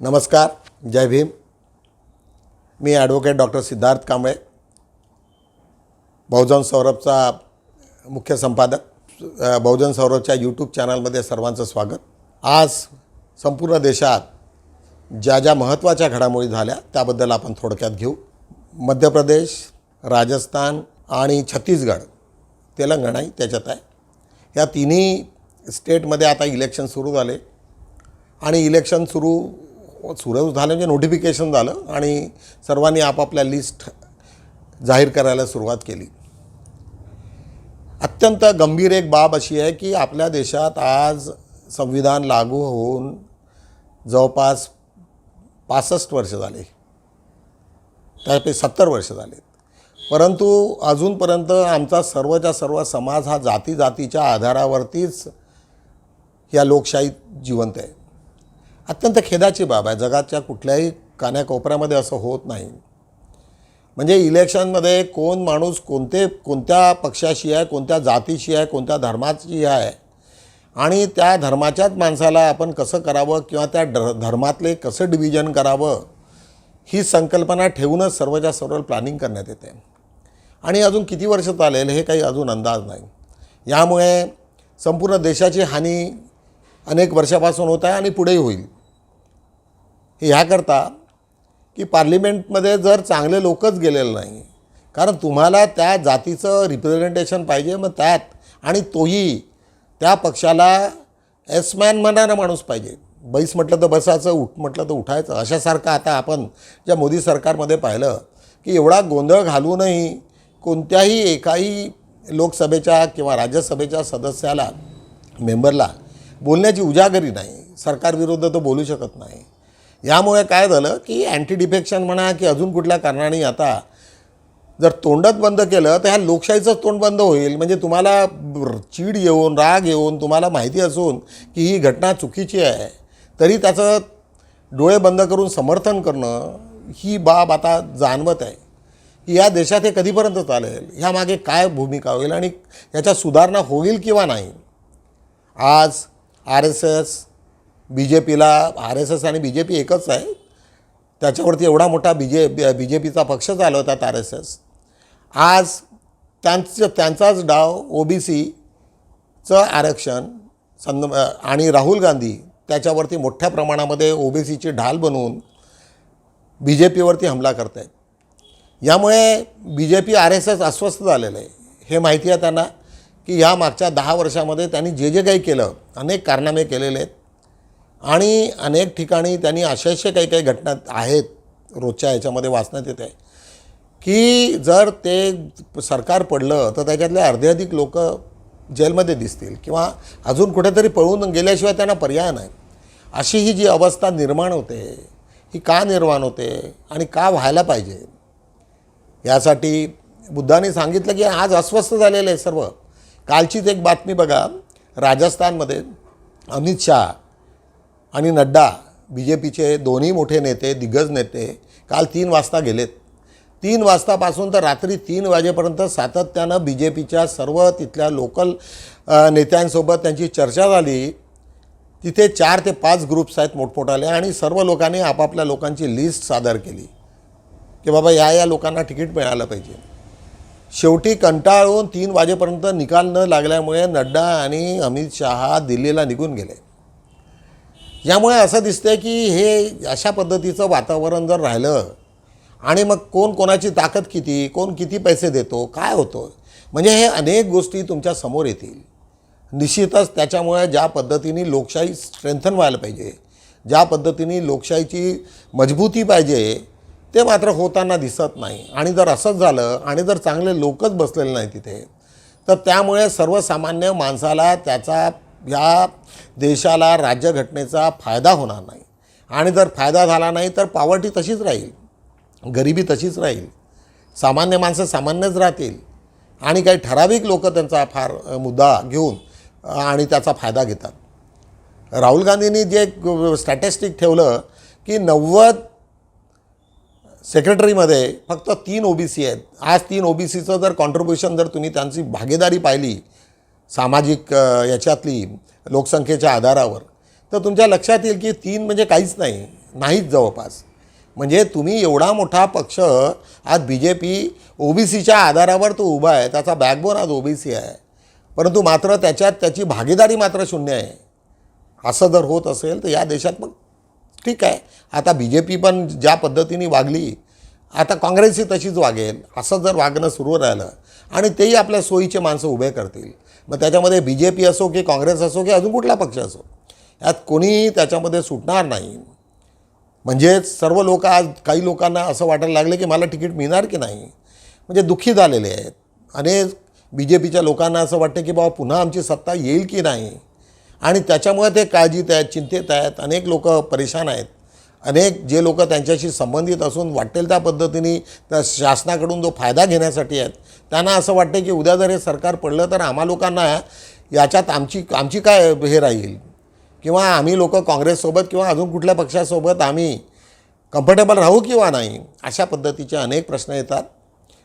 नमस्कार, जय भीम. मी advocate doctor Siddharth Kamble, बहुजन सौरभचा मुख्य संपादक. बहुजन सौरभच्या यूट्यूब चॅनलमध्ये सर्वांचं स्वागत. आज संपूर्ण देशात ज्या ज्या महत्त्वाच्या घडामोडी झाल्या त्याबद्दल आपण थोडक्यात घेऊ. मध्य प्रदेश, राजस्थान आणि छत्तीसगड, तेलंगणाही त्याच्यात आहे. या तिन्ही स्टेटमध्ये आता इलेक्शन सुरू झाले आणि इलेक्शन सुरू झालं म्हणजे नोटिफिकेशन झालं आणि सर्वांनी आपापल्या लिस्ट जाहीर करायला सुरुवात केली. अत्यंत गंभीर एक बाब अशी आहे की आपल्या देशात आज संविधान लागू होऊन जवळपास 65 वर्ष झाले, त्यापैकी 70 वर्ष झाले. परंतु अजूनपर्यंत आमचा सर्वच्या सर्व समाज हा जातीच्या आधारावरतीच या लोकशाहीत जिवंत आहे. अत्यंत खेदाची बाब आहे. जगाच्या कुठल्याही कानाकोपऱ्यामध्ये असं होत नाही. म्हणजे इलेक्शनमध्ये कोण माणूस कोणत्या पक्षाशी आहे, कोणत्या जातीशी आहे, कोणत्या धर्माची आहे आणि त्या धर्माच्याच माणसाला आपण कसं करावं किंवा त्या धर्मातले कसं डिव्हिजन करावं ही संकल्पना ठेवूनच सर्वच्या सर्व प्लॅनिंग करण्यात येते. आणि अजून किती वर्ष चालेल हे काही अजून अंदाज नाही. यामुळे संपूर्ण देशाची हानी अनेक वर्षापासून होत आहे आणि पुढेही होईल. हे ह्याकरता की पार्लिमेंटमध्ये जर चांगले लोकच गेलेले नाही, कारण तुम्हाला त्या जातीचं रिप्रेझेंटेशन पाहिजे. मग त्यात आणि तोही त्या पक्षाला एसमॅन म्हणणारा माणूस पाहिजे. बैस म्हटलं तर बसायचं, उठ म्हटलं तर उठायचं, अशासारखं आता आपण ज्या मोदी सरकारमध्ये पाहिलं की एवढा गोंधळ घालूनही कोणत्याही एकाही लोकसभेच्या किंवा राज्यसभेच्या सदस्याला मेंबरला बोलण्याची उजागरी नाही. सरकारविरुद्ध तो बोलू शकत नाही. यामुळे काय झालं की अँटी डिफेक्शन म्हणा की अजून कुठल्या कारणाने आता जर तोंडच बंद केलं तर ह्या लोकशाहीचं तोंड बंद होईल. म्हणजे तुम्हाला चीड येऊन, राग येऊन, तुम्हाला माहिती असून की ही घटना चुकीची आहे तरी त्याचं डोळे बंद करून समर्थन करणं ही बाब आता जाणवत आहे की या देशात हे कधीपर्यंत चालेल, ह्यामागे काय भूमिका होईल आणि याच्या सुधारणा होईल किंवा नाही. आज RSS, BJPला, RSS आणि BJP एकच आहे, त्याच्यावरती एवढा मोठा BJPचा पक्ष चालवतात RSS. आज त्यांचाच डाव OBCचं आरक्षण आणि राहुल गांधी त्याच्यावरती मोठ्या प्रमाणामध्ये OBCची ढाल बनवून BJPवरती हमला करत आहेत. यामुळे BJP RSS अस्वस्थ झालेलं आहे. हे माहिती आहे त्यांना की या मागच्या 10 वर्षामध्ये त्यांनी जे काही केलं, अनेक कारनामे केलेले आहेत आणि अनेक ठिकाणी त्यांनी अशा काही घटना आहेत रोजच्या ह्याच्यामध्ये वाचण्यात येत आहे की जर ते सरकार पडलं तर त्याच्यातले अर्धे लोक जेलमध्ये दिसतील किंवा अजून कुठेतरी पळून गेल्याशिवाय त्यांना पर्याय नाही. अशी ही जी अवस्था निर्माण होते ही का निर्माण होते आणि का व्हायला पाहिजे, यासाठी बुद्धाने सांगितलं की आज अस्वस्थ झालेलं आहे सर्व. कालचीच एक बातमी बघा, राजस्थानमध्ये अमित शाह आणि नड्डा, BJPचे दोन्ही मोठे नेते, दिग्गज नेते काल 3 वाजता गेलेत. 3 वाजतापासून तर रात्री 3 वाजेपर्यंत सातत्यानं BJPच्या सर्व तिथल्या लोकल नेत्यांसोबत त्यांची चर्चा झाली. तिथे 4 ते 5 ग्रुप्स आहेत मोठमोठाले आणि सर्व लोकांनी आपापल्या लोकांची लिस्ट सादर केली की बाबा या लोकांना तिकीट मिळालं पाहिजे. शेवटी कंटाळून 3 वाजेपर्यंत निकाल न लागल्यामुळे नड्डा आणि अमित शहा दिल्लीला निघून गेले. यामुळे असं दिसतंय की हे अशा पद्धतीचं वातावरण जर राहिलं आणि मग कोण कोणाची ताकद किती, कोण किती पैसे देतो, काय होतं, म्हणजे हे अनेक गोष्टी तुमच्या समोर येतील. निश्चितच त्याच्यामुळे ज्या पद्धतीने लोकशाही स्ट्रेंथन व्हायला पाहिजे, ज्या पद्धतीने लोकशाहीची मजबूती पाहिजे ते मात्र होताना दिसत नाही. आणि जर असंच झालं आणि जर चांगले लोकच बसलेले नाही तिथे तर त्यामुळे सर्वसामान्य माणसाला त्याचा या देशाला राज्यघटनेचा फायदा होणार नाही. आणि जर फायदा झाला नाही तर पॉवर्टी तशीच राहील, गरिबी तशीच राहील, सामान्य माणसं सामान्यच राहतील आणि काही ठराविक लोक त्यांचा फार मुद्दा घेऊन आणि त्याचा फायदा घेतात. राहुल गांधींनी जे स्टॅटिस्टिक ठेवलं की 90 सेक्रेटरीमध्ये फक्त 3 OBC आहेत. आज 3 OBCचं जर कॉन्ट्रीब्युशन जर तुम्ही त्यांची भागीदारी पाहिली सामाजिक याच्यातली लोकसंख्येच्या आधारावर तर तुमच्या लक्षात येईल की 3 म्हणजे काहीच नाही. नाहीच जवळपास. म्हणजे तुम्ही एवढा मोठा पक्ष आज BJP OBCच्या आधारावर तो उभा आहे, त्याचा बॅकबोन आज OBC आहे, परंतु मात्र त्याच्यात त्याची भागीदारी मात्र शून्य आहे. असं जर होत असेल तर या देशात मग ठीक आहे, आता BJP पण ज्या पद्धतीने वागली आता काँग्रेसही तशीच वागेल. असं जर वागणं सुरू राहिलं आणि तेही आपल्या सोयीचे माणसं उभे करतील, मग त्याच्यामध्ये BJP असो की काँग्रेस असो की अजून कुठला पक्ष असो, यात कोणीही त्याच्यामध्ये सुटणार नाही. म्हणजेच सर्व लोक आज काही लोकांना असं वाटायला लागले की मला तिकीट मिळणार की नाही, म्हणजे दुःखी झालेले आहेत. अनेक BJPच्या लोकांना असं वाटतं की बाबा पुन्हा आमची सत्ता येईल की नाही, आणि त्याच्यामुळे ते काळजीत आहेत, चिंतेत आहेत. अनेक लोक परेशान आहेत. अनेक जे लोक त्यांच्याशी संबंधित असून वाटेल त्या पद्धतीने त्या शासनाकडून जो फायदा घेण्यासाठी आहेत, त्यांना असं वाटतं की उद्या जर हे सरकार पडलं तर आम्हा लोकांना याच्यात आमची काय हे राहील, किंवा आम्ही लोक काँग्रेससोबत किंवा अजून कुठल्या पक्षासोबत आम्ही कम्फर्टेबल राहू किंवा नाही, अशा पद्धतीचे अनेक प्रश्न येतात.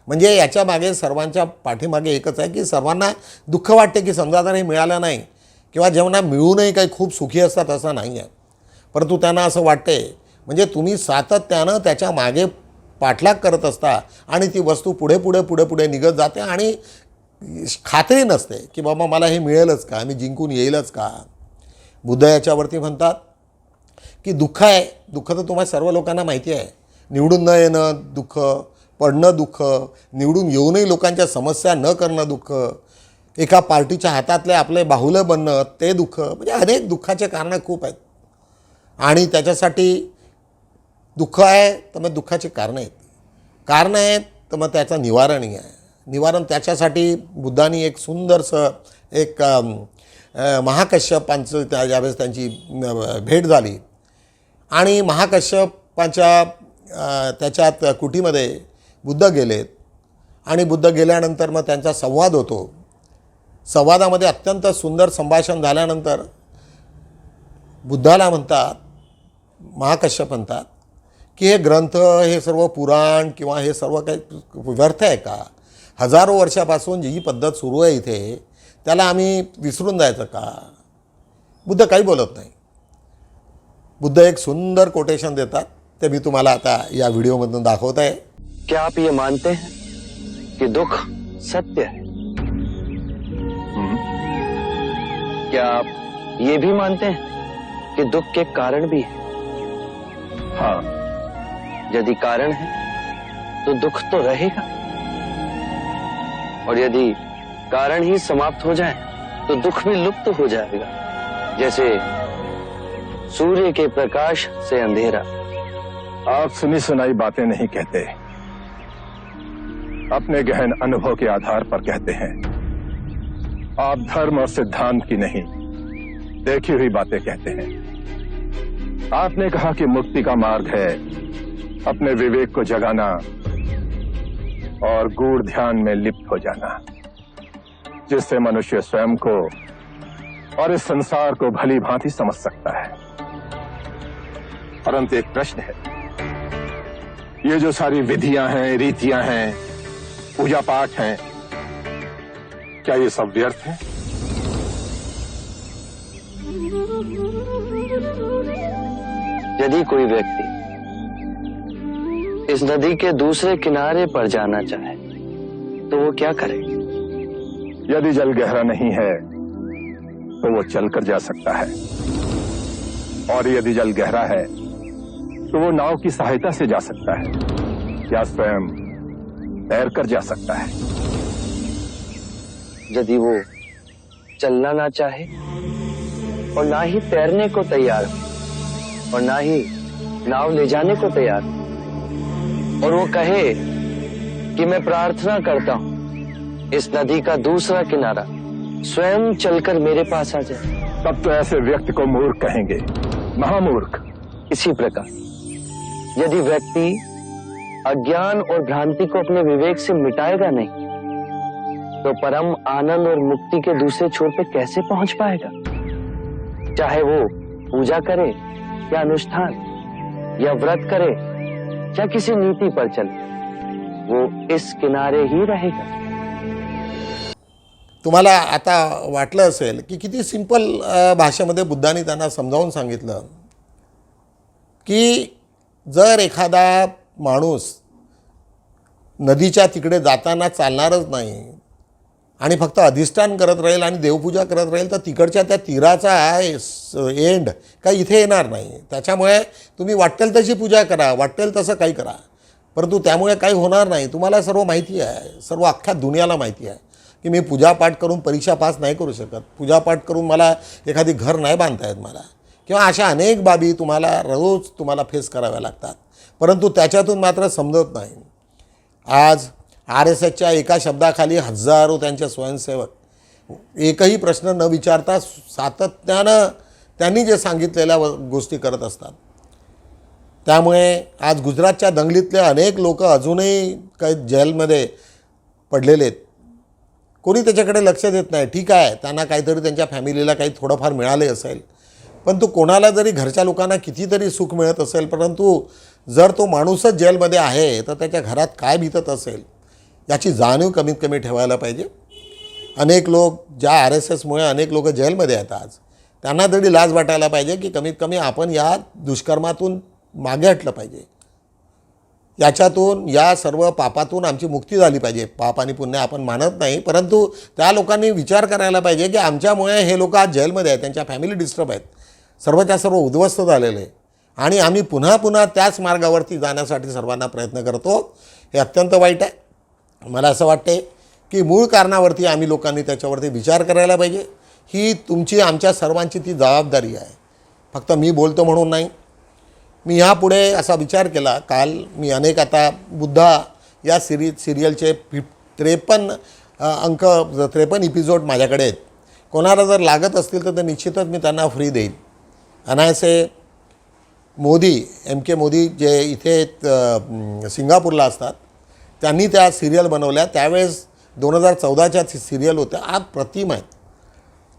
म्हणजे याच्या मागे सर्वांच्या पाठीमागे एकच आहे की सर्वांना दुःख वाटते की समजा जर हे मिळालं नाही किंवा जेव्हा मिळूनही काही खूप सुखी असतात असं नाही आहे, परंतु त्यांना असं वाटते म्हणजे तुम्ही सातत्यानं त्याच्या मागे पाठलाग करत असता आणि ती वस्तू पुढे निघत जाते आणि खात्री नसते की बाबा मला हे मिळेलच का, मी जिंकून येईलच का. बुद्ध याच्यावरती म्हणतात की दुःख आहे, दुःख तर तुम्हाला सर्व लोकांना माहिती आहे. निवडून न येणं दुःख, पडणं दुःख, निवडून येऊनही लोकांच्या समस्या न करणं दुःख, एका पार्टीच्या हातातले आपले बाहुलं बनणं ते दुःख, म्हणजे अनेक दुःखाचे कारणं खूप आहेत. आणि त्याच्यासाठी दुःख आहे तर मग दुःखाची कारणं आहेत तर मग त्याचं निवारणही आहे. निवारण त्याच्यासाठी बुद्धांनी एक सुंदरसं एक महाकश्यपांचं ज्यावेळेस त्यांची भेट झाली आणि महाकश्यपांच्या त्याच्यात कुटीमध्ये बुद्ध गेलेत आणि बुद्ध गेल्यानंतर मग त्यांचा संवाद होतो. संवादामध्ये अत्यंत सुंदर संभाषण झाल्यानंतर बुद्धाला म्हणतात, महाकश्यप म्हणतात की हे ग्रंथ, हे सर्व पुराण किंवा हे सर्व काही व्यर्थ आहे का? हजारो वर्षापासून जी पद्धत सुरू आहे इथे त्याला आम्ही विसरून जायचं का? बुद्ध काही बोलत नाही. बुद्ध एक सुंदर कोटेशन देतात, ते मी तुम्हाला आता या व्हिडिओमधून दाखवत आहे. क्या आप ये मानते हैं कि दुख सत्य है? क्या आप ये भी मानते हैं कि दुख के कारण भी है? हाँ, यदि कारण है तो दुख तो रहेगा, और यदि कारण ही समाप्त हो जाए तो दुख भी लुप्त हो जाएगा. जैसे सूर्य के प्रकाश से अंधेरा. आप सुनी सुनाई बातें नहीं कहते, अपने गहन अनुभव के आधार पर कहते हैं. आप धर्म और सिद्धांत की नहीं, देखी हुई बातें कहते हैं. आपने कहा कि मुक्ति का मार्ग है अपने विवेक को जगाना और गूढ़ ध्यान में लिप्त हो जाना, जिससे मनुष्य स्वयं को और इस संसार को भली भांति समझ सकता है. परंतु एक प्रश्न है, ये जो सारी विधियां हैं, रीतियां हैं, पूजा पाठ हैं, क्या ये सब व्यर्थ है? यदि कोई व्यक्ति इस नदी के दूसरे किनारे पर जाना चाहे तो वो क्या करे? यदि जल गहरा नहीं है तो वो चलकर जा सकता है, और यदि जल गहरा है तो वो नाव की सहायता से जा सकता है या स्वयं तैरकर जा सकता है. यदि वो चलना ना चाहे और ना ही तैरने को तैयार हो और ना ही नाव ले जाने को तैयार हो, और वो कहे कि मैं प्रार्थना करता हूं इस नदी का दूसरा किनारा स्वयं चलकर मेरे पास आ जाए, तब तो ऐसे व्यक्ति को मूर्ख कहेंगे, महामूर्ख. इसी प्रकार यदि व्यक्ति अज्ञान और भ्रांति को अपने विवेक से मिटाएगा नहीं तो परम आनंद और मुक्ति के दूसरे छोर पे कैसे पहुंच पाएगा? चाहे वो पूजा करे या अनुष्ठान या व्रत करे या किसी नीति पर चले, वो इस किनारे ही रहेगा. तुम्हाला आता वाटलं असेल की किती सिंपल भाषेमध्ये बुद्धांनी त्यांना समजावून सांगितलं की जर एखादा माणूस नदीच्या तिकडे जाताना चालणारच नाही आणि फक्त अधिष्ठान करत राहील आणि देवपूजा करत राहील तर तिकडच्या त्या तीराचा एंड काही इथे येणार नाही. त्याच्यामुळे तुम्ही वाटेल तशी पूजा करा, वाटेल तसं काही करा, परंतु त्यामुळे काही होणार नाही. तुम्हाला सर्व माहिती आहे, सर्व अख्ख्या दुनियाला माहिती आहे की मी पूजापाठ करून परीक्षा पास नाही करू शकत, पूजापाठ करून मला एखादी घर नाही बांधता येत मला, किंवा अशा अनेक बाबी तुम्हाला फेस कराव्या लागतात, परंतु त्याच्यातून मात्र समजत नाही. आज RSSच्या एका शब्दाखाली हजारो त्यांचे स्वयंसेवक एकही प्रश्न न विचारता सातत्यानं त्यांनी जे सांगितलेल्या गोष्टी करत असतात. त्यामुळे आज गुजरातच्या दंगलीतले अनेक लोक अजूनही काही जेलमध्ये पडलेले आहेत. कोणी त्याच्याकडे लक्ष देत नाही. ठीक आहे, त्यांना काहीतरी त्यांच्या फॅमिलीला काही थोडंफार मिळाले असेल, पण तो कोणाला जरी घरच्या लोकांना कितीतरी सुख मिळत असेल, परंतु जर तो माणूसच जेलमध्ये आहे तर त्याच्या घरात काय बीतत असेल याची जाणीव कमीत कमी ठेवायला पाहिजे. अनेक लोक ज्या RSSमुळे अनेक लोक जेलमध्ये आहेत आज, त्यांना तरी लाज वाटायला पाहिजे की कमीत कमी आपण या दुष्कर्मातून मागे हटलं पाहिजे. याच्यातून या सर्व पापातून आमची मुक्ती झाली पाहिजे. पाप आणि पुण्य आपण मानत नाही, परंतु त्या लोकांनी विचार करायला पाहिजे की आमच्यामुळे हे लोक आज जेलमध्ये आहेत, त्यांच्या फॅमिली डिस्टर्ब आहेत, सर्वच्या सर्व उद्ध्वस्त झालेले आहे आणि आम्ही पुन्हा पुन्हा त्याच मार्गावरती जाण्यासाठी सर्वांना प्रयत्न करतो. हे अत्यंत वाईट आहे. मला असं वाटते की मूळ कारणावरती आम्ही लोकांनी त्याच्यावरती विचार करायला पाहिजे. ही तुमची आमच्या सर्वांची ती जबाबदारी आहे. फक्त मी बोलतो म्हणून नाही. मी ह्यापुढे असा विचार केला, काल मी अनेक आता बुद्धा या सिरियलचे 53 एपिसोड माझ्याकडे आहेत. कोणाला जर लागत असतील तर ते निश्चितच मी त्यांना फ्री देईन. अनायसे मोदी MK मोदी जे इथे सिंगापूरला असतात, त्यांनी त्या सिरियल बनवल्या. त्यावेळेस 2014च्या सिरियल होत्या. आज प्रतिम आहेत.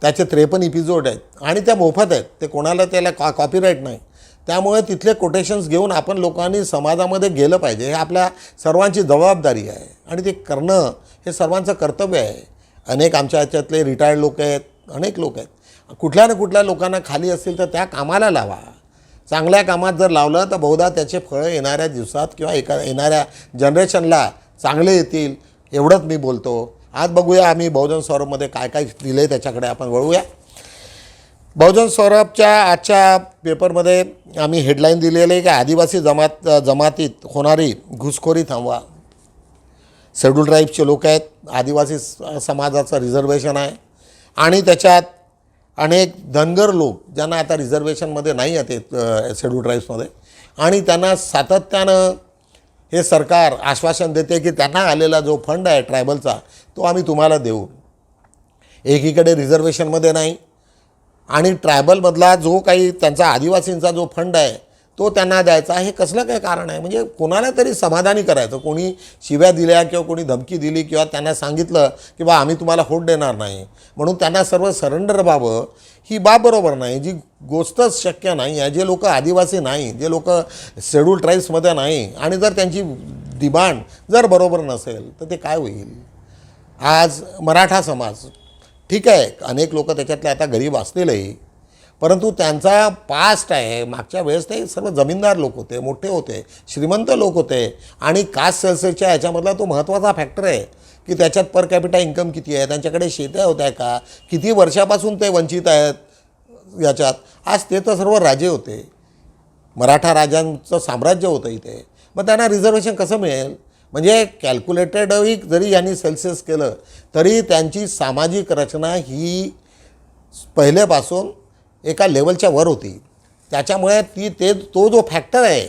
त्याचे 53 एपिसोड आहेत आणि त्या मोफत आहेत. ते कोणाला त्याला कॉपीराईट नाही. त्यामुळे तिथले कोटेशन्स घेऊन आपण लोकांनी समाजामध्ये गेलं पाहिजे. हे आपल्या सर्वांची जबाबदारी आहे आणि ते करणं हे सर्वांचं कर्तव्य आहे. अनेक आमच्या ह्याच्यातले रिटायर्ड लोक आहेत, अनेक लोक आहेत. कुठल्या ना कुठल्या लोकांना खाली असतील तर त्या कामाला लावा. चांगल्या कामात जर लावलं तर बहुधा त्याचे फळं येणाऱ्या दिवसात किंवा येणाऱ्या जनरेशनला चांगले येतील, एवढंच मी बोलतो. आज बघूया आम्ही बहुजन सौरभमध्ये काय काय दिलं आहे त्याच्याकडे आपण वळूया. बहुजन सौरभच्या आजच्या पेपरमध्ये आम्ही हेडलाईन दिलेली आहे की आदिवासी जमातीत होणारी घुसखोरी थांबवा. शेड्यूल ट्राईब्सचे लोक आहेत, आदिवासी समाजाचं रिझर्वेशन आहे आणि त्याच्यात अनेक धनगर लोक ज्यांना आता रिझर्वेशनमध्ये नाही येते शेड्यूल ट्राईब्समध्ये, आणि त्यांना सातत्यानं हे सरकार आश्वासन देते की त्यांना आलेला जो फंड आहे ट्रायबलचा तो आम्ही तुम्हाला देऊ. एकीकडे रिझर्वेशनमध्ये नाही आणि ट्रायबलमधला जो काही त्यांचा आदिवासींचा जो फंड आहे तो त्यांना द्यायचा. हे कसलं काय कारण आहे? म्हणजे कोणाला तरी समाधानी करायचं. कोणी शिव्या दिल्या किंवा कोणी धमकी दिली किंवा त्यांना सांगितलं की बा आम्ही तुम्हाला होट देणार नाही म्हणून त्यांना सर्व सरेंडर व्हावं, ही बाब बरोबर नाही. जी गोष्टच शक्य नाही आहे. जे लोक आदिवासी नाही, जे लोक शेड्यूल ट्राईब्समध्ये नाही आणि जर त्यांची डिमांड जर बरोबर नसेल तर ते काय होईल? आज मराठा समाज ठीक आहे, अनेक लोक त्याच्यातले आता गरीब असतीलही, परंतु त्यांचा पास्ट आहे. मागच्या वेळेस ते सर्व जमीनदार लोक होते, मोठे होते, श्रीमंत लोक होते आणि कास्ट सेल्सच्या ह्याच्यामधला तो महत्त्वाचा फॅक्टर आहे की त्याच्यात पर कॅपिटा इन्कम किती आहे, त्यांच्याकडे शेत्या होत्या का, किती वर्षापासून ते वंचित आहेत याच्यात. आज ते तर सर्व राजे होते, मराठा राजांचं साम्राज्य होतं इथे. मग त्यांना रिझर्वेशन कसं मिळेल? म्हणजे कॅल्क्युलेटेडही जरी यांनी सेल्सियस केलं तरी त्यांची सामाजिक रचना ही पहिल्यापासून एका लेवलच्या वर होती. त्याच्यामुळे तो जो फॅक्टर आहे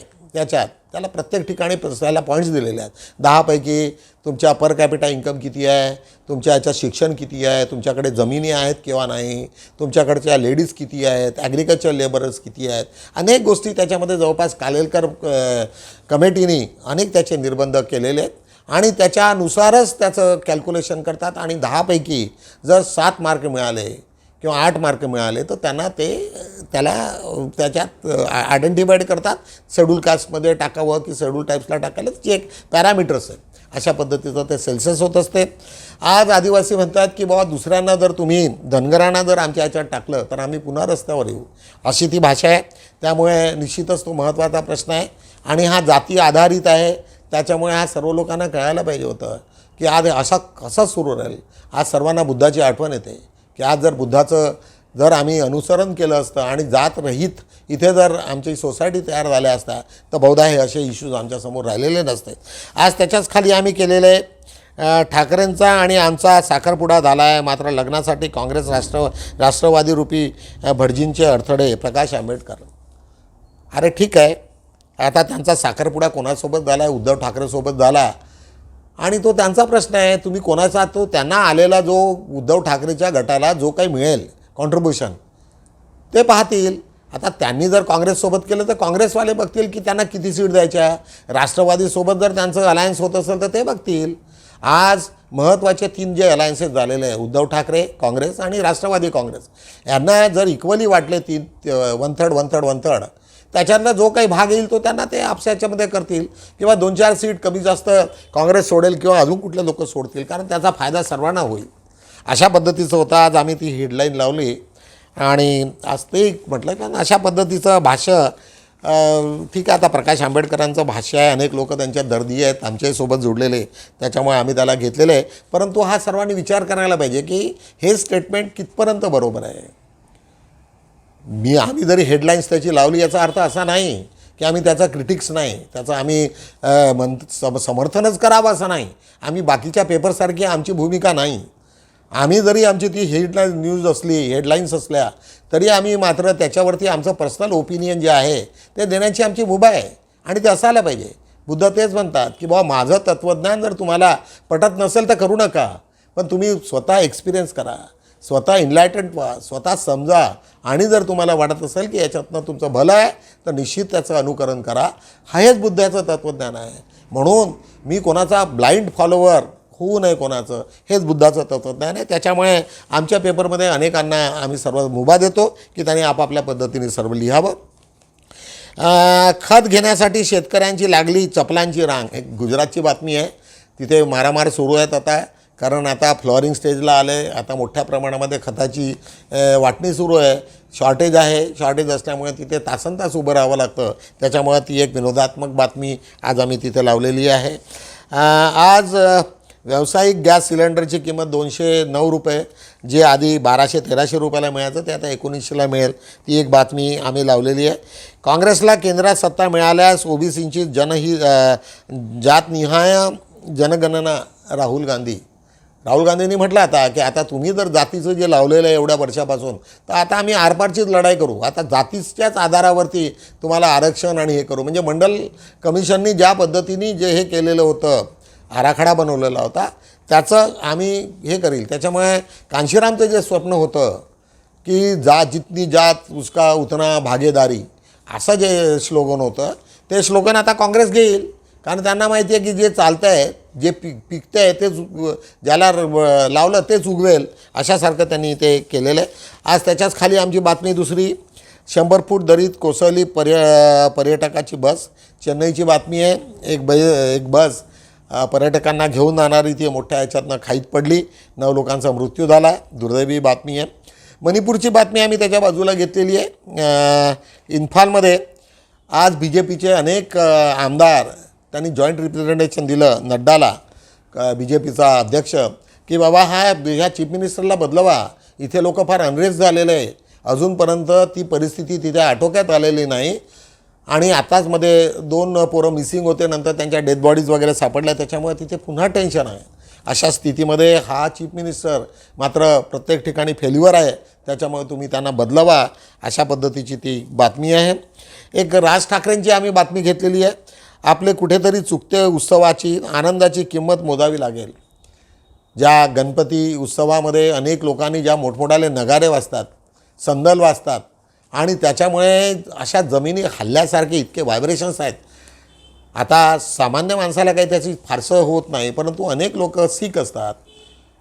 त्याला प्रत्येक ठिकाणी त्याला पॉईंट्स दिलेले आहेत. 10 पैकी तुमच्या पर कॅपिटा इन्कम किती आहे, तुमच्या याच्यात शिक्षण किती आहे, तुमच्याकडे जमिनी आहेत किंवा नाही, तुमच्याकडच्या लेडीज किती आहेत, ॲग्रिकल्चर लेबरर्स किती आहेत, अनेक गोष्टी त्याच्यामध्ये जवळपास कालेलकर कमिटीने अनेक त्याचे निर्बंध केलेले आहेत आणि त्याच्यानुसारच त्याचं कॅल्क्युलेशन करतात. आणि 10 पैकी जर 7 मार्क मिळाले किंवा 8 मार्क मिळाले तर त्याला त्याच्यात आयडेंटिफाईड करतात. शेड्यूल कास्टमध्ये टाकावं की शेड्यूल टाईप्सला टाकायला त्याची एक पॅरामीटर्स आहेत अशा पद्धतीचं ते सेल्सियस होत असते. आज आदिवासी म्हणतात की बाबा दुसऱ्यांना जर तुम्ही धनगरांना जर आमच्या ह्याच्यात टाकलं तर आम्ही पुन्हा रस्त्यावर येऊ, अशी ती भाषा आहे. त्यामुळे निश्चितच तो महत्त्वाचा प्रश्न आहे आणि हा जाती आधारित आहे. त्याच्यामुळे हा सर्व लोकांना कळायला पाहिजे होतं की आज असा कसा सुरू राहील. आज सर्वांना बुद्धाची आठवण येते की आज जर बुद्धाचं जर आम्ही अनुसरण केलं असतं आणि जात रहित इथे जर आमची सोसायटी तयार झाल्या असत्या तर बहुधा हे असे इश्यूज आमच्यासमोर राहिलेले नसते. आज त्याच्याच खाली आम्ही केलेले ठाकरेंचा आणि आमचा साखरपुडा झाला आहे. मात्र लग्नासाठी काँग्रेस राष्ट्रवादी रूपी भटजींचे अडथळे. प्रकाश आंबेडकर. अरे ठीक आहे, आता त्यांचा साखरपुडा कोणासोबत झाला आहे? उद्धव ठाकरेसोबत झाला आणि तो त्यांचा प्रश्न आहे. तुम्ही कोणाचा तो त्यांना आलेला जो उद्धव ठाकरेच्या गटाला जो काही मिळेल कॉन्ट्रीब्युशन ते पाहतील. आता त्यांनी जर काँग्रेससोबत केलं तर काँग्रेसवाले बघतील की त्यांना किती सीट द्यायच्या. राष्ट्रवादीसोबत जर त्यांचं अलायन्स होत असेल तर ते बघतील. आज महत्त्वाचे 3 जे अलायन्सेस झालेले आहे, उद्धव ठाकरे, काँग्रेस आणि राष्ट्रवादी काँग्रेस, यांना जर इक्वली वाटले 1/3 त्याच्यातला जो काही भाग येईल तो त्यांना ते आपसाच्यामध्ये करतील किंवा 2-4 सीट कमी जास्त काँग्रेस सोडेल किंवा अजून कुठले लोक सोडतील, कारण त्याचा फायदा सर्वांना होईल. अशा पद्धतीचं होतं. आज आम्ही ती हेडलाईन लावली आणि आज ते म्हटलं की अशा पद्धतीचं भाष्य ठीक आहे. आता प्रकाश आंबेडकरांचं भाष्य आहे, अनेक लोक त्यांच्या दर्दी आहेत आमच्यासोबत जोडलेले, त्याच्यामुळे आम्ही त्याला घेतलेलं आहे. परंतु हा सर्वांनी विचार करायला पाहिजे की हे स्टेटमेंट कितपर्यंत बरोबर आहे. आम्ही जरी हेडलाईन्स त्याची लावली याचा अर्थ असा नाही की आम्ही त्याचा क्रिटिक्स नाही, त्याचं आम्ही समर्थनच करावं असं नाही. आम्ही बाकीच्या पेपरसारखी आमची भूमिका नाही. आम्ही जरी आमची ती हेडलाईन न्यूज असली, हेडलाईन्स असल्या तरी आम्ही मात्र त्याच्यावरती आमचं पर्सनल ओपिनियन जे आहे ते देण्याची आमची मुभा आहे आणि ते असायला पाहिजे. बुद्ध तेच म्हणतात की बाबा माझं तत्त्वज्ञान जर तुम्हाला पटत नसेल तर करू नका, पण तुम्ही स्वतः एक्सपिरियन्स करा, स्वतः इनलायटंड व्हा, स्वतः समजा आणि जर तुम्हाला वाटत असेल की याच्यातनं तुमचं भलं आहे तर निश्चित त्याचं अनुकरण करा. हेच बुद्धाचं तत्त्वज्ञान आहे. म्हणून मी कोणाचा ब्लाइंड फॉलोवर होऊ नये कोणाचं, हेच बुद्धाचं तत्त्वज्ञान आहे. त्याच्यामुळे आमच्या पेपरमध्ये अनेकांना आम्ही सर्व मुभा देतो की त्यांनी आपापल्या पद्धतीने सर्व लिहावं. खत घेण्यासाठी शेतकऱ्यांची लागली चपलांची रांग. एक गुजरातची बातमी आहे. तिथे मारामार सुरू आहेत आता, कारण आता फ्लॉवरिंग स्टेजला आले. आता मोठ्या प्रमाणामध्ये खताची वाटणी सुरू आहे. शॉर्टेज आहे. शॉर्टेज असल्यामुळे तिथे तासनतास उभं राहावं लागतं. त्याच्यामुळे ती एक विनोदात्मक बातमी आज आम्ही तिथे लावलेली आहे. आज व्यावसायिक गॅस सिलेंडरची किंमत 209 रुपये, जे आधी 1200-1300 रुपयाला मिळायचं ते आता 1900ला मिळेल. ती एक बातमी आम्ही लावलेली आहे. काँग्रेसला केंद्रात सत्ता मिळाल्यास ओबीसींची जातनिहाय जनगणना. राहुल गांधींनी म्हटलं आता की आता तुम्ही जर जातीचं जे लावलेलं आहे एवढ्या वर्षापासून, तर आता आम्ही आरपारचीच लढाई करू. आता जातीच्याच आधारावरती तुम्हाला आरक्षण आणि हे करू. म्हणजे मंडल कमिशननी ज्या पद्धतीने जे हे केलेलं होतं, आराखडा बनवलेला होता, त्याचं आम्ही हे करील. त्याच्यामुळे कांशीरामचं जे स्वप्न होतं की जितनी जात उसका उतना भागीदारी, असं जे स्लोगन होतं ते स्लोगन आता काँग्रेस घेईल. कारण त्यांना माहिती आहे की जे चालतं आहे, जे पिकतं आहे तेच ज्याला लावलं तेच उगवेल, अशासारखं त्यांनी ते केलेलं आहे. आज त्याच्याच खाली आमची बातमी दुसरी. 100 फूट दरीत कोसळली पर्यटकाची बस. चेन्नईची बातमी आहे. एक बस पर्यटकांना घेऊन जाणारी ती मोठ्या ह्याच्यातनं खाईत पडली. 9 लोकांचा मृत्यू झाला. दुर्दैवी बातमी आहे. मणिपूरची बातमी आम्ही त्याच्या बाजूला घेतलेली आहे. इम्फालमध्ये आज BJPचे अनेक आमदार त्यांनी जॉईंट रिप्रेझेंटेशन दिलं नड्डाला, BJPचा अध्यक्ष, की बाबा ह्या चीफ मिनिस्टरला बदलवा. इथे लोक फार अनरेस्ट झालेले आहे. अजूनपर्यंत ती परिस्थिती तिथे आटोक्यात आलेली नाही आणि आताच मध्ये 2 पोरं मिसिंग होते, नंतर त्यांच्या डेथ बॉडीज वगैरे सापडल्या. त्याच्यामुळे तिथे पुन्हा टेन्शन आहे. अशा स्थितीमध्ये हा चीफ मिनिस्टर मात्र प्रत्येक ठिकाणी फेल्युअर आहे. त्याच्यामुळे तुम्ही त्यांना बदलवा, अशा पद्धतीची ती बातमी आहे. एक राज ठाकरेंची आम्ही बातमी घेतलेली आहे. आपले कुठेतरी चुकते उत्सवाची आनंदाची किंमत मोजावी लागेल. ज्या गणपती उत्सवामध्ये अनेक लोकांनी ज्या मोठमोठाले नगारे वाजतात, संदल वाजतात आणि त्याच्यामुळे अशा जमिनी हल्ल्यासारखे इतके व्हायब्रेशन्स आहेत. आता सामान्य माणसाला काही त्याची फारसं होत नाही, परंतु अनेक लोक सीक असतात,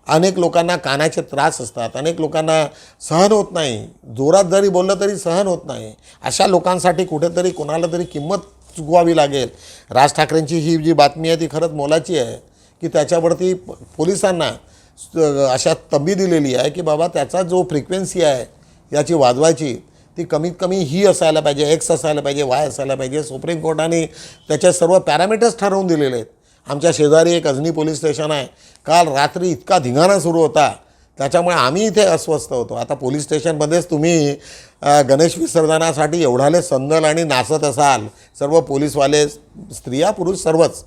अनेक लोकांना कानाचे त्रास असतात, अनेक लोकांना सहन होत नाही. जोरात जरी बोललं तरी सहन होत नाही. अशा लोकांसाठी कुठेतरी कोणाला तरी किंमत चुकवावी लागेल. राज ठाकरेंची ही जी बातमी आहे ती खरंच मोलाची आहे की त्याच्यावरती पोलिसांना अशा तंबी दिलेली आहे की बाबा त्याचा जो फ्रिक्वेन्सी आहे याची वाजवायची ती कमीत कमी ही असायला पाहिजे, एक्स असायला पाहिजे, वाय असायला पाहिजे. सुप्रीम कोर्टाने त्याच्या सर्व पॅरामीटर्स ठरवून दिलेले आहेत. आमच्या शेजारी एक अजनी पोलीस स्टेशन आहे. काल रात्री इतका धिंगाणा सुरू होता, त्याच्यामुळे आम्ही इथे अस्वस्थ होतो. आता पोलीस स्टेशनमध्येच तुम्ही गणेश विसर्जनासाठी एवढाले संदल आणि नाचत असाल, सर्व पोलीसवाले, स्त्रिया पुरुष सर्वच.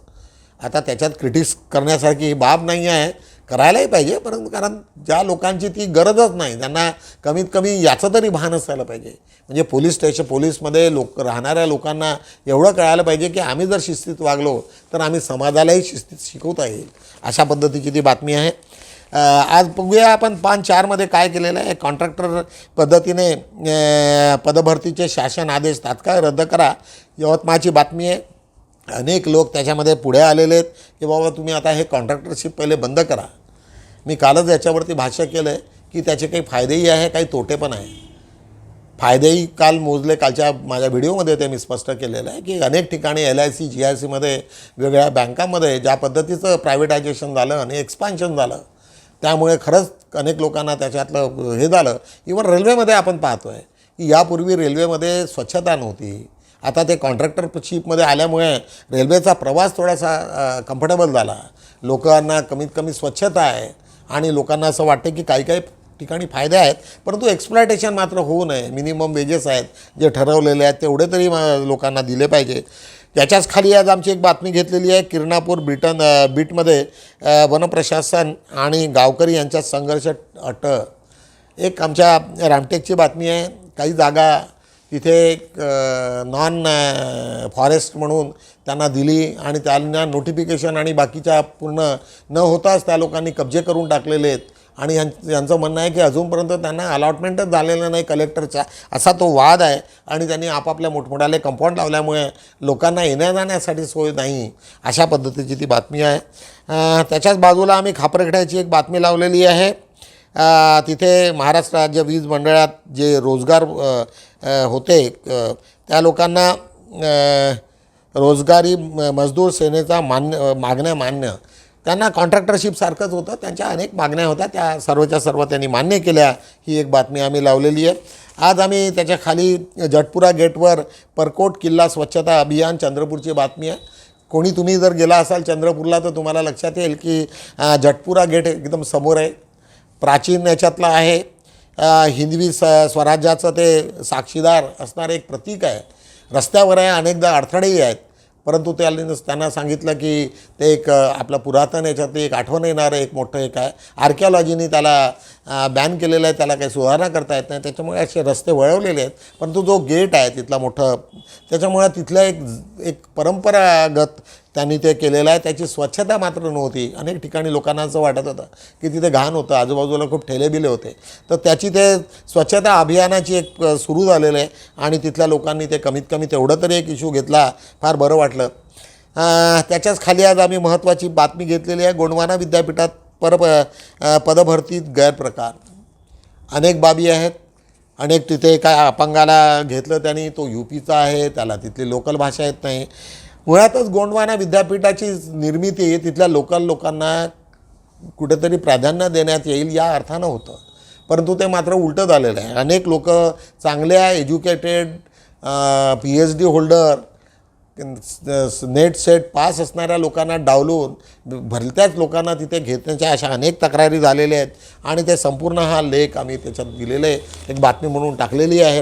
आता त्याच्यात क्रिटिक्स करण्यासारखी ही बाब नाही आहे, करायलाही पाहिजे, परंतु कारण ज्या लोकांची ती गरजच नाही त्यांना कमीत कमी याचं तरी भान असायला पाहिजे. म्हणजे पोलीसमध्ये राहणाऱ्या लोकांना एवढं कळायला पाहिजे की आम्ही जर शिस्तीत वागलो तर आम्ही समाजालाही शिस्तीत शिकवता येईल, अशा पद्धतीची ती बातमी आहे. आज बघूया आपण पान 4मध्ये काय केलेलं आहे. कॉन्ट्रॅक्टर पद्धतीने पदभरतीचे शासन आदेश तात्काळ रद्द करा, यवतमाळची बातमी आहे. अनेक लोक त्याच्यामध्ये पुढे आलेले आहेत की बाबा तुम्ही आता हे कॉन्ट्रॅक्टरशिप पहिले बंद करा. मी कालच याच्यावरती भाष्य केलं आहे की त्याचे काही फायदेही आहे, काही तोटे पण आहे. फायदेही काल मोजले, कालच्या माझ्या व्हिडिओमध्ये ते मी स्पष्ट केलेलं आहे की अनेक ठिकाणी LIC GICमध्ये वेगळ्या बँकामध्ये ज्या पद्धतीचं प्रायव्हेटायझेशन झालं आणि एक्सपान्शन झालं, त्यामुळे खरंच अनेक लोकांना त्याच्यातलं हे झालं. इव्हन रेल्वेमध्ये आपण पाहतो आहे की यापूर्वी रेल्वेमध्ये स्वच्छता नव्हती. आता ते कॉन्ट्रॅक्टरशिपमध्ये आल्यामुळे रेल्वेचा प्रवास थोडासा कम्फर्टेबल झाला. लोकांना कमीत कमी स्वच्छता आहे आणि लोकांना असं वाटतं की काही काही ठिकाणी फायदे आहेत, परंतु एक्सप्लॉयटेशन मात्र होऊ नये. मिनिमम वेजेस आहेत जे ठरवलेले आहेत तेवढे तरी लोकांना दिले पाहिजे. त्याच्याच खाली आज आमची एक बातमी घेतलेली आहे. किरणापूर बीटमध्ये वनप्रशासन आणि गावकरी यांच्यात संघर्ष अट. एक आमच्या रामटेकची बातमी आहे. काही जागा तिथे नॉन फॉरेस्ट म्हणून त्यांना दिली आणि त्यांना नोटिफिकेशन आणि बाकीच्या पूर्ण न होताच त्या लोकांनी कब्जे करून टाकलेले आहेत. आणि यांचं म्हणणं आहे की अजूनपर्यंत त्यांना अलॉटमेंटच झालेलं नाही कलेक्टरचा, असा तो वाद आहे. आणि त्यांनी आपापल्या मोठमोठाले कंपाऊंड लावल्यामुळे लोकांना येण्या जाण्यासाठी सोय नाही, अशा पद्धतीची ती बातमी आहे. त्याच्याच बाजूला आम्ही खापरखेड्याची एक बातमी लावलेली आहे. तिथे महाराष्ट्र राज्य वीज मंडळात जे रोजगार होते त्या लोकांना रोजगारी मजदूर सेनेचा मागण्या मान्य. त्यांना कॉन्ट्रॅक्टरशिपसारखंच होतं, त्यांच्या अनेक मागण्या होत्या, त्या सर्वच्या सर्व त्यांनी मान्य केल्या. ही एक बातमी आम्ही लावलेली आहे. आज आम्ही त्याच्या खाली जटपुरा गेटवर परकोट किल्ला स्वच्छता अभियान चंद्रपूरची बातमी आहे. कोणी तुम्ही जर गेला असाल चंद्रपूरला तर तुम्हाला लक्षात येईल की जटपुरा गेट एकदम समोर आहे. प्राचीन याच्यातलं आहे. हिंदवी स्वराज्याचं ते साक्षीदार असणारं एक प्रतीक आहे. रस्त्यावर आहे, अनेकदा अडथळेही आहेत, परंतु त्यांना सांगितलं की ते एक आपलं पुरातन याच्यातली एक आठवण येणारं एक मोठं एक आहे. आर्किओलॉजीने त्याला बॅन केलेलं आहे, त्याला काही सुधारणा करता येत नाही, त्याच्यामुळे असे रस्ते वळवलेले आहेत. परंतु जो गेट आहे तिथला मोठं, त्याच्यामुळे तिथलं एक परंपरागत त्यांनी ते केलेलं आहे. त्याची स्वच्छता मात्र नव्हती. अनेक ठिकाणी लोकांना असं वाटत होतं की तिथे घाण होतं, आजूबाजूला खूप ठेलेबिले होते. तर त्याची ते स्वच्छता अभियानाची एक सुरू झालेलं आहे आणि तिथल्या लोकांनी ते कमीत कमी तेवढं तरी एक इश्यू घेतला, फार बरं वाटलं. त्याच्याच खाली आज आम्ही महत्त्वाची बातमी घेतलेली आहे. गोंडवाना विद्यापीठात पदभरतीत गैरप्रकार. अनेक बाबी आहेत. अनेक तिथे काय अपंगाला घेतलं त्यांनी, तो UPचा आहे, त्याला तिथली लोकल भाषा येत नाही. मुळातच गोंडवाना विद्यापीठाची निर्मिती तिथल्या लोकल लोकांना कुठेतरी प्राधान्य देण्यात येईल या अर्थानं होतं, परंतु ते मात्र उलटं झालेलं आहे. अनेक लोक चांगल्या educated PhD holder net set pass असणाऱ्या लोकांना डावलून भलत्याच लोकांना तिथे घेण्याच्या अशा अनेक तक्रारी झालेल्या आहेत. आणि ते संपूर्ण हा लेख आम्ही त्याच्यात दिलेले एक बातमी म्हणून टाकलेली आहे.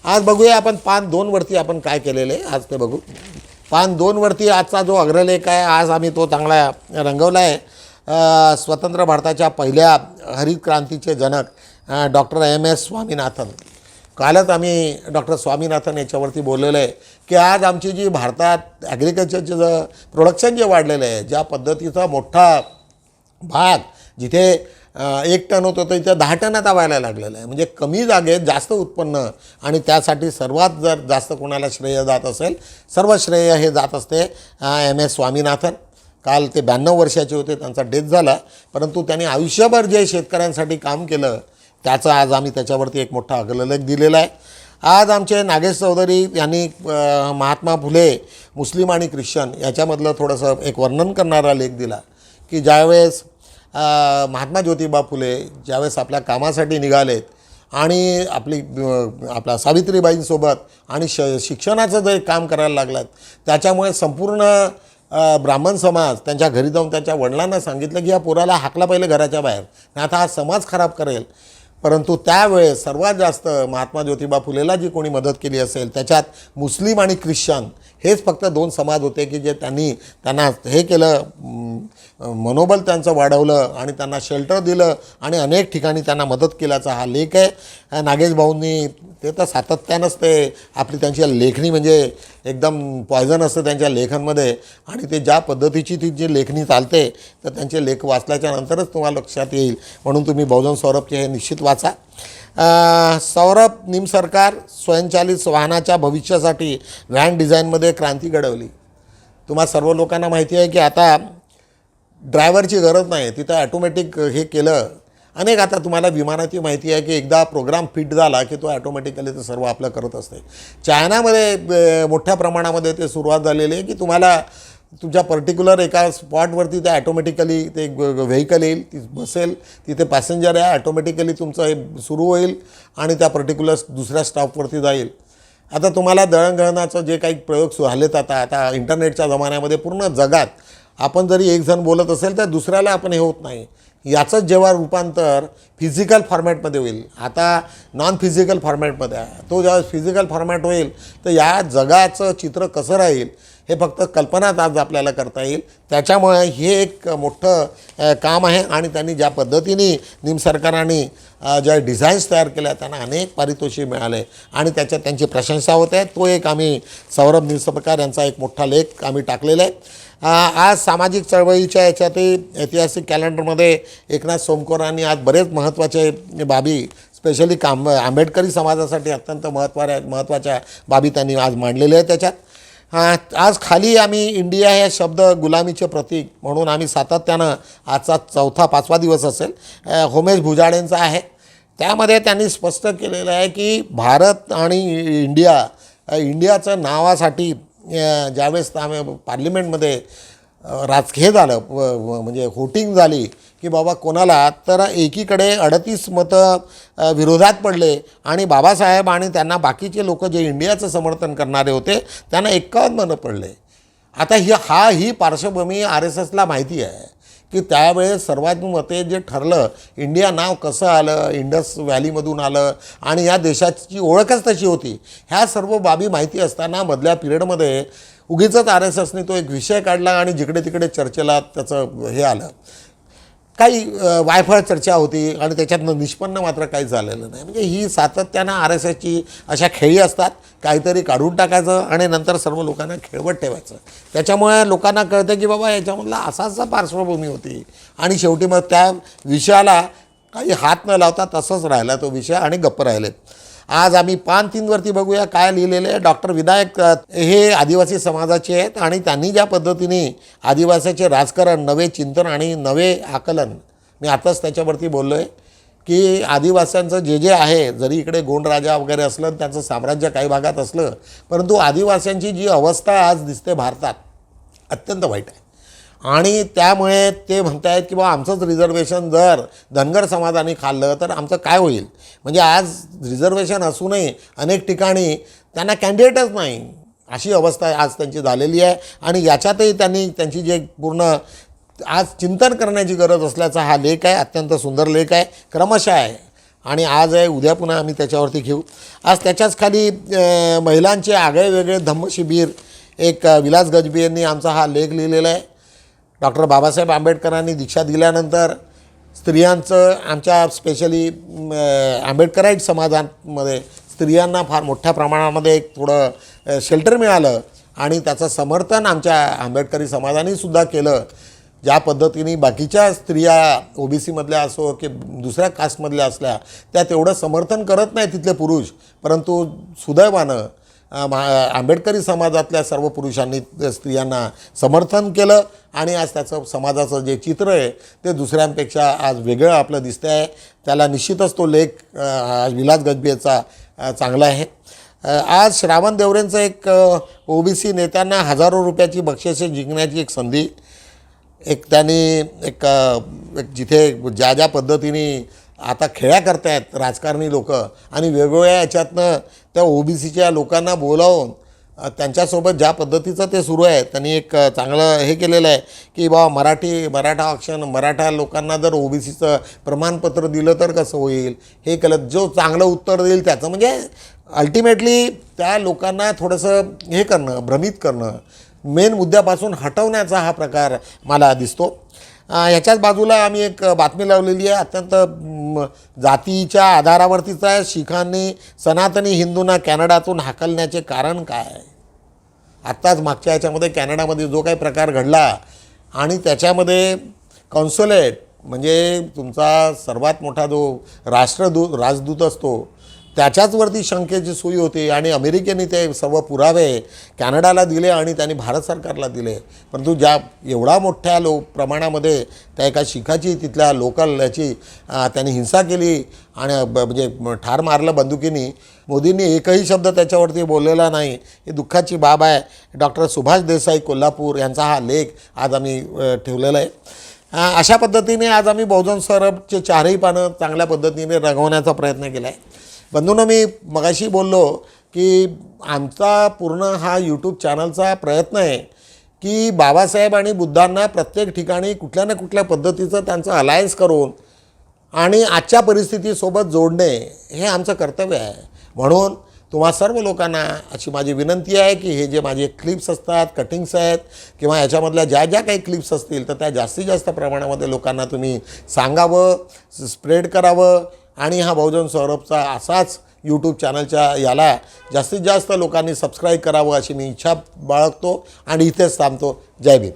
आज बघूया आपण पान 2वरती आपण काय केलेलं आहे, आज ते बघू. पान 2वरती आजचा जो अग्रलेख आहे, आज आम्ही तो चांगला रंगवला आहे. स्वतंत्र भारताच्या पहिल्या हरित क्रांतीचे जनक डॉक्टर MS स्वामीनाथन. कालच आम्ही डॉक्टर स्वामीनाथन याच्यावरती बोललेलं आहे की आज आमची जी भारतात ॲग्रिकल्चरचं प्रोडक्शन जे वाढलेलं आहे, ज्या पद्धतीचा मोठा भाग जिथे 1 टन होतं तर इथे 10 टनात व्हायला लागलेलं आहे. म्हणजे कमी जागेत जास्त उत्पन्न, आणि त्यासाठी सर्वात जर जास्त कोणाला श्रेय जात असेल, सर्व श्रेय हे जात असते MS स्वामीनाथन. काल ते 92 वर्षाचे होते, त्यांचा डेथ झाला, परंतु त्यांनी आयुष्यभर जे शेतकऱ्यांसाठी काम केलं त्याचं आज आम्ही त्याच्यावरती एक मोठा अग्रलेख दिलेला आहे. आज आमचे नागेश चौधरी यांनी महात्मा फुले मुस्लिम आणि ख्रिश्चन याच्यामधलं थोडंसं एक वर्णन करणारा लेख दिला की ज्यावेळेस महात्मा ज्योतिबा फुले ज्यावेळेस आपल्या कामासाठी निघालेत आणि आपला सावित्रीबाईंसोबत आणि शिक्षणाचं जे काम करायला लागलात, त्याच्यामुळे संपूर्ण ब्राह्मण समाज त्यांच्या घरी जाऊन त्यांच्या वडिलांना सांगितलं की या पोराला हाकला पहिले घराच्या बाहेर, नाही आता हा समाज खराब करेल. परंतु त्यावेळेस सर्वात जास्त महात्मा ज्योतिबा फुलेला जी कोणी मदत केली असेल त्याच्यात मुस्लिम आणि ख्रिश्चन हेच फक्त 2 समाज होते की जे त्यांना हे केलं, मनोबल त्यांचं वाढवलं आणि त्यांना शेल्टर दिलं आणि अनेक ठिकाणी त्यांना मदत केल्याचा हा लेख आहे. नागेश भाऊंनी ते तर सातत्यानंच आपली त्यांची लेखणी म्हणजे एकदम पॉयझन असतं त्यांच्या लेखांमध्ये आणि ते ज्या पद्धतीची ती जी लेखणी चालते तर त्यांचे लेख वाचल्याच्या नंतरच तुम्हाला लक्षात येईल. म्हणून तुम्ही बहुजन सौरभचे हे निश्चित वाचा. सौरभ निमसरकार स्वयंचलित वाहनाच्या भविष्यासाठी व्हॅन डिझाईनमध्ये क्रांती घडवली. तुम्हा सर्व लोकांना माहिती आहे की आता ड्रायव्हरची गरज नाही, तिथं ॲटोमॅटिक हे केलं. आता तुम्हाला विमानाची माहिती आहे की एकदा प्रोग्राम फिट झाला की तो ॲटोमॅटिकली ते सर्व आपलं करत असते. चायनामध्ये मोठ्या प्रमाणामध्ये ते सुरुवात झालेली आहे की तुम्हाला तुमच्या पर्टिक्युलर एका स्पॉटवरती ते ॲटोमॅटिकली ते व्हेकल येईल, ती बसेल, तिथे पॅसेंजर आहे, ॲटोमॅटिकली तुमचं हे सुरू होईल आणि त्या पर्टिक्युलर दुसऱ्या स्टॉपवरती जाईल. आता तुम्हाला दळणवळणाचं जे काही प्रयोग झालेत आता इंटरनेटच्या जमान्यामध्ये पूर्ण जगात आपण जरी एक जण बोलत असेल तर दुसऱ्याला आपण हे होत नाही. याचंच जेव्हा रूपांतर फिजिकल फॉर्मॅटमध्ये होईल, आता नॉन फिजिकल फॉर्मॅटमध्ये आहे, तो जेव्हा फिजिकल फॉर्मॅट होईल तर या जगाचं चित्र कसं राहील हे फक्त कल्पनाच आज आपल्याला करता येईल. त्याच्यामुळे हे एक मोठं काम आहे आणि त्यांनी ज्या पद्धतीने निमसरकारांनी ज्या डिझाईन्स तयार केल्या त्यांना अनेक पारितोषिक मिळाले आणि त्याच्यात त्यांची प्रशंसा होते आहे. तो एक आम्ही सौरभ निमसरकार यांचा एक मोठा लेख आम्ही टाकलेला आहे. आज सामाजिक चळवळीच्या याच्यातही ऐतिहासिक कॅलेंडरमध्ये एकनाथ सोमकोरांनी आज बरेच महत्त्वाचे बाबी स्पेशली आंबेडकरी समाजासाठी अत्यंत महत्त्वाच्या बाबी त्यांनी आज मांडलेल्या आहेत. त्याच्यात आज खाली आम्ही इंडिया हे शब्द गुलामीचे प्रतीक म्हणून आम्ही सातत्यानं आजचा 4-5वा दिवस असेल होमेश भुजाडेंचा आहे. त्यामध्ये त्यांनी स्पष्ट केलेलं आहे की भारत आणि इंडियाचं नावासाठी ज्यावेळेस पार्लिमेंटमध्ये राजकीय झालं म्हणजे व्होटिंग झाली की बाबा कोणाला, तर एकीकडे 38 मतं विरोधात पडले आणि बाबासाहेब आणि त्यांना बाकीचे लोक जे इंडियाचं समर्थन करणारे होते त्यांना 51 मतं पडले. आता ही पार्श्वभूमी RSSला माहिती आहे की त्यावेळेस सर्वात मते जे ठरलं, इंडिया नाव कसं आलं, इंडस व्हॅलीमधून आलं आणि या देशाची ओळखच तशी होती. ह्या सर्व बाबी माहिती असताना मधल्या पिरियडमध्ये उगीचच RSSने तो एक विषय काढला आणि जिकडे तिकडे चर्चेला त्याचं हे आलं. काही वायफळ चर्चा होती आणि त्याच्यातनं निष्पन्न मात्र काही झालेलं नाही. म्हणजे ही सातत्यानं RSSची अशा खेळी असतात, काहीतरी काढून टाकायचं आणि नंतर सर्व लोकांना खेळवत ठेवायचं. त्याच्यामुळे लोकांना कळतं की बाबा याच्यामधला असाच पार्श्वभूमी होती आणि शेवटी मग त्या विषयाला काही हात न लावता तसंच राहिला तो विषय आणि गप्प राहिले. आज आम्ही पान 3वरती बघूया काय लिहिलेलं आहे. डॉक्टर विनायक हे आदिवासी समाजाचे आहेत आणि त्यांनी ज्या पद्धतीने आदिवासीचे राजकारण, नवे चिंतन आणि नवे आकलन, मी आताच त्याच्यावरती बोललो आहे की आदिवासींचं जे आहे, जरी इकडे गोंडराजा वगैरे असलं त्यांचं साम्राज्य काही भागात असलं, परंतु आदिवासींची जी अवस्था आज दिसते भारतात अत्यंत वाईट आहे. आणि त्यामुळे ते म्हणत आहेत की बा आमचंच रिझर्वेशन जर धनगर समाजाने खाल्लं तर आमचं काय होईल. म्हणजे आज रिझर्वेशन असूनही अनेक ठिकाणी त्यांना कॅन्डिडेटच नाही, अशी अवस्था आज त्यांची झालेली आहे. आणि याच्यातही त्यांनी त्यांची जे पूर्ण आज चिंतन करण्याची गरज असल्याचा हा लेख आहे. अत्यंत सुंदर लेख आहे, क्रमशः आहे आणि आज आहे, उद्या पुन्हा आम्ही त्याच्यावरती घेऊ. आज त्याच्याच खाली महिलांचे आगळे वेगळे धम्म शिबिर एक विलास गजबी यांनी आमचा हा लेख लिहिलेला आहे. डॉक्टर बाबासाहेब आंबेडकरांनी दीक्षा दिल्यानंतर स्त्रियांचं आमच्या स्पेशली आंबेडकराईट समाजामध्ये स्त्रियांना फार मोठ्या प्रमाणामध्ये एक थोडं शेल्टर मिळालं आणि त्याचं समर्थन आमच्या आंबेडकरी समाजाने सुद्धा केलं. ज्या पद्धतीने बाकीच्या स्त्रिया OBCमधल्या असो की दुसऱ्या कास्टमधल्या असल्या त्या तेवढं समर्थन करत नाही तिथले पुरुष, परंतु सुदैवानं आंबेडकरी समाजातल्या सर्व पुरुषांनी स्त्रियांना समर्थन केलं आणि आज त्याचं समाजाचं जे चित्र आहे ते दुसऱ्यांपेक्षा आज वेगळं आपलं दिसतं आहे. त्याला निश्चितच तो लेख विलास गजबीचा चांगला आहे. आज श्रावण देवरेंचं एक OBC नेत्यांना हजारो रुपयाची बक्षिसे जिंकण्याची एक संधी, एक त्यांनी एक जिथे ज्या पद्धतीने आता खेळ्या करतायत राजकारणी लोक आणि वेगवेगळ्या याच्यातनं त्या OBCच्या लोकांना बोलावून त्यांच्यासोबत ज्या पद्धतीचं ते सुरू आहे, त्यांनी एक चांगलं हे केलेलं आहे की मराठा ऑप्शन मराठा लोकांना जर OBCचं प्रमाणपत्र दिलं तर कसं होईल, हे केलं. जो चांगलं उत्तर देईल त्याचं म्हणजे अल्टिमेटली त्या लोकांना थोडंसं हे करणं, भ्रमित करणं, मेन मुद्द्यापासून हटवण्याचा हा प्रकार मला दिसतो. ह्याच्याच बाजूला आम्ही एक बातमी लावलेली आहे, अत्यंत जातीच्या आधारावरतीच आहे. शीखांनी सनातनी हिंदूंना कॅनडातून हाकलण्याचे कारण काय. आत्ताच मागच्या ह्याच्यामध्ये कॅनडामध्ये जो काही प्रकार घडला आणि त्याच्यामध्ये कॉन्सुलेट म्हणजे तुमचा सर्वात मोठा जो राजदूत असतो त्याच्याचवरती शंकेची सुई होती आणि अमेरिकेने ते सर्व पुरावे कॅनडाला दिले आणि त्यांनी भारत सरकारला दिले. परंतु ज्या एवढा मोठ्या प्रमाणामध्ये त्या एका शिखाची तिथल्या लोकल याची त्यांनी हिंसा केली आणि म्हणजे ठार मारलं बंदुकीने, मोदींनी एकही शब्द त्याच्यावरती बोललेला नाही. ही दुःखाची बाब आहे. डॉक्टर सुभाष देसाई कोल्हापूर यांचा हा लेख आज आम्ही ठेवलेला आहे. अशा पद्धतीने आज आम्ही बहुजन सौरभचे 4ही पानं चांगल्या पद्धतीने रंगवण्याचा प्रयत्न केला आहे. बंधूंनो, मी मगाशी बोललो की आमचा पूर्ण हा यूट्यूब चॅनलचा प्रयत्न आहे की बाबासाहेब आणि बुद्धांना प्रत्येक ठिकाणी कुठल्या ना कुठल्या पद्धतीचं त्यांचं अलायन्स करून आणि आजच्या परिस्थितीसोबत जोडणे हे आमचं कर्तव्य आहे. म्हणून तुम्हा सर्व लोकांना अशी माझी विनंती आहे की हे जे माझे क्लिप्स असतात, कटिंग्स आहेत किंवा याच्यामधल्या ज्या काही क्लिप्स असतील तर त्या जास्तीत जास्त प्रमाणामध्ये लोकांना तुम्ही सांगावं, स्प्रेड करावं आणि हा बहुजन सौरभचा असाच यूट्यूब चॅनलच्या याला जास्तीत जास्त लोकांनी सबस्क्राईब करावं अशी मी इच्छा बाळगतो आणि इथेच थांबतो. जय भीम.